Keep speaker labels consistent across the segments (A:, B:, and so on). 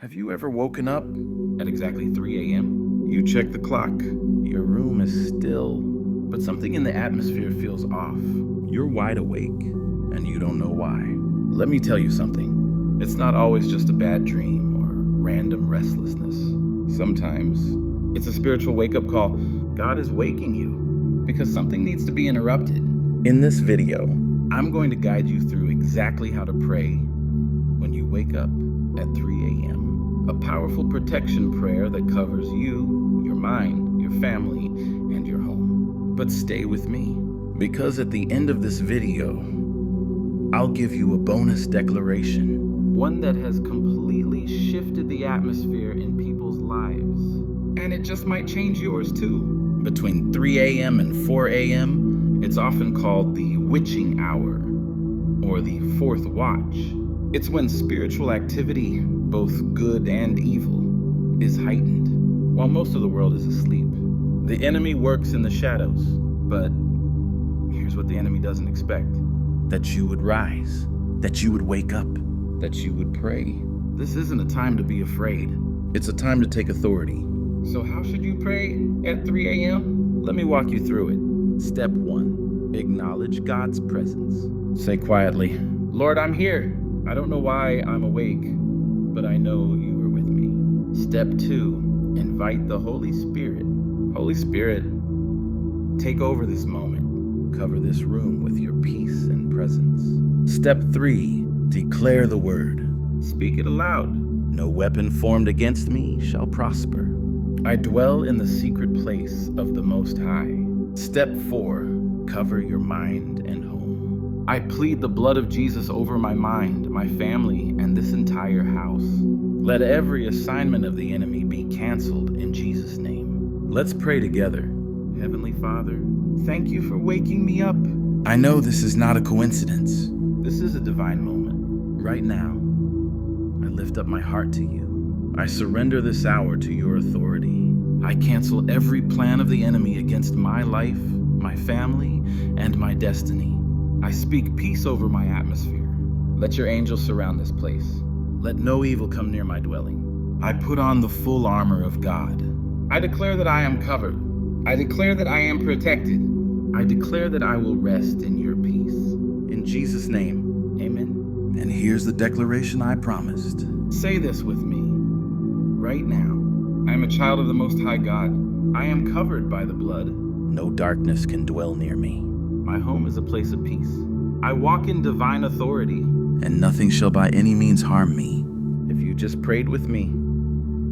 A: Have you ever woken up at exactly 3 a.m.? You check the clock, your room is still, but something in the atmosphere feels off. You're wide awake, and you don't know why. Let me tell you something. It's not always just a bad dream or random restlessness. Sometimes it's a spiritual wake-up call. God is waking you because something needs to be interrupted. In this video, I'm going to guide you through exactly how to pray when you wake up at 3 a.m. A powerful protection prayer that covers you, your mind, your family, and your home. But stay with me, because at the end of this video, I'll give you a bonus declaration. One that has completely shifted the atmosphere in people's lives. And it just might change yours too. Between 3 a.m. and 4 a.m., it's often called the witching hour, or the fourth watch. It's when spiritual activity, both good and evil, is heightened, while most of the world is asleep. The enemy works in the shadows, but here's what the enemy doesn't expect. That you would rise, that you would wake up, that you would pray. This isn't a time to be afraid. It's a time to take authority. So how should you pray at 3 a.m.? Let me walk you through it. Step 1, acknowledge God's presence. Say quietly, Lord, I'm here. I don't know why I'm awake, but I know you are with me. Step 2, invite the Holy Spirit. Holy Spirit, take over this moment. Cover this room with your peace and presence. Step 3, declare the word. Speak it aloud. No weapon formed against me shall prosper. I dwell in the secret place of the Most High. Step 4, cover your mind and home. I plead the blood of Jesus over my mind, my family, and this entire house. Let every assignment of the enemy be canceled in Jesus' name. Let's pray together. Heavenly Father, thank you for waking me up. I know this is not a coincidence. This is a divine moment. Right now, I lift up my heart to you. I surrender this hour to your authority. I cancel every plan of the enemy against my life, my family, and my destiny. I speak peace over my atmosphere. Let your angels surround this place. Let no evil come near my dwelling. I put on the full armor of God. I declare that I am covered. I declare that I am protected. I declare that I will rest in your peace. In Jesus' name, amen. And here's the declaration I promised. Say this with me. Right now, I am a child of the Most High God. I am covered by the blood. No darkness can dwell near me. My home is a place of peace. I walk in divine authority. And nothing shall by any means harm me. If you just prayed with me,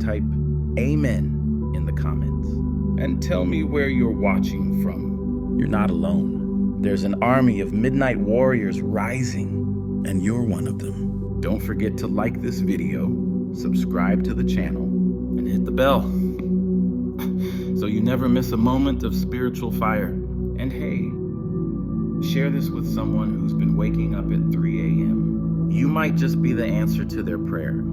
A: type Amen in the comments. And tell me where you're watching from. You're not alone. There's an army of midnight warriors rising, and you're one of them. Don't forget to like this video, subscribe to the channel, and hit the bell so you never miss a moment of spiritual fire. And hey, share this with someone who's been waking up at 3 a.m. You might just be the answer to their prayer.